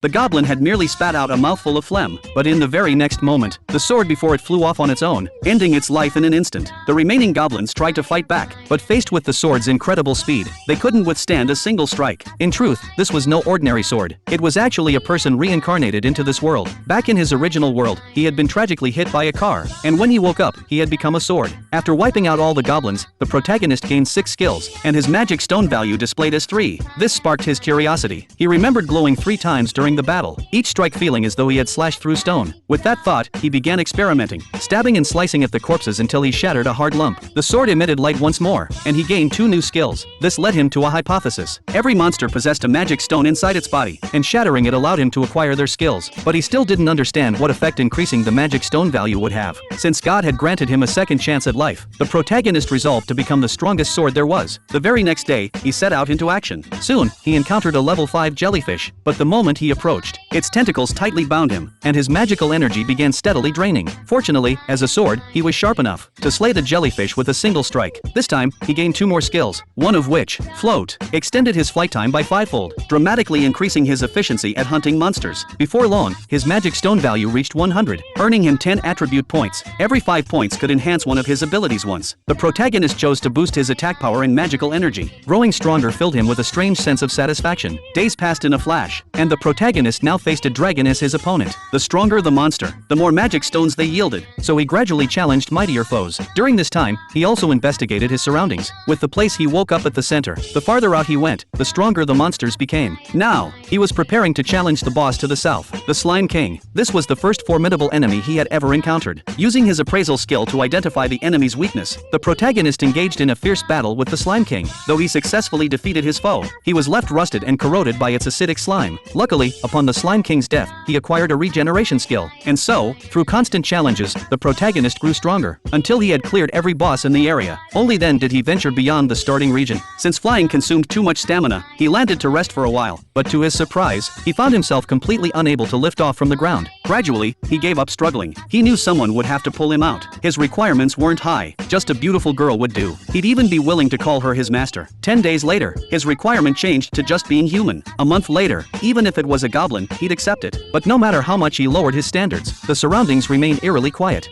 The goblin had merely spat out a mouthful of phlegm, but in the very next moment, the sword before it flew off on its own, ending its life in an instant. The remaining goblins tried to fight back, but faced with the sword's incredible speed, they couldn't withstand a single strike. In truth, this was no ordinary sword. It was actually a person reincarnated into this world. Back in his original world, he had been tragically hit by a car, and when he woke up, he had become a sword. After wiping out all the goblins, the protagonist gained 6 skills, and his magic stone value displayed as 3. This sparked his curiosity. He remembered glowing 3 times during the battle, each strike feeling as though he had slashed through stone. With that thought, he began experimenting, stabbing and slicing at the corpses until he shattered a hard lump. The sword emitted light once more, and he gained 2 new skills. This led him to a hypothesis. Every monster possessed a magic stone inside its body, and shattering it allowed him to acquire their skills. But he still didn't understand what effect increasing the magic stone value would have. Since God had granted him a second chance at life, the protagonist resolved to become the strongest sword there was. The very next day, he set out into action. Soon, he encountered a level 5 jellyfish, but the moment he approached, its tentacles tightly bound him, and his magical energy began steadily draining. Fortunately, as a sword, he was sharp enough to slay the jellyfish with a single strike. This time, he gained 2 more skills, one of which, float, extended his flight time by 5-fold, dramatically increasing his efficiency at hunting monsters. Before long, his magic stone value reached 100, earning him 10 attribute points. Every 5 points could enhance one of his abilities once. The protagonist chose to boost his attack power and magical energy. Growing stronger filled him with a strange sense of satisfaction. Days passed in a flash, and the protagonist now faced a dragon as his opponent. The stronger the monster, the more magic stones they yielded, so he gradually challenged mightier foes. During this time, he also investigated his surroundings. With the place he woke up at the center, the farther out he went, the stronger the monsters became. Now, he was preparing to challenge the boss to the south, the Slime King. This was the first formidable enemy he had ever encountered. Using his appraisal skill to identify the enemy's weakness, the protagonist engaged in a fierce battle with the Slime King. Though he successfully defeated his foe, he was left rusted and corroded by its acidic slime. Luckily, upon the Slime King's death, he acquired a regeneration skill, and so, through constant challenges, the protagonist grew stronger, until he had cleared every boss in the area. Only then did he venture beyond the starting region. Since flying consumed too much stamina, he landed to rest for a while, but to his surprise, he found himself completely unable to lift off from the ground. Gradually, he gave up struggling. He knew someone would have to pull him out. His requirements weren't high, just a beautiful girl would do. He'd even be willing to call her his master. 10 days later, his requirement changed to just being human. A month later, even if it was a goblin, he'd accept it. But no matter how much he lowered his standards, the surroundings remained eerily quiet.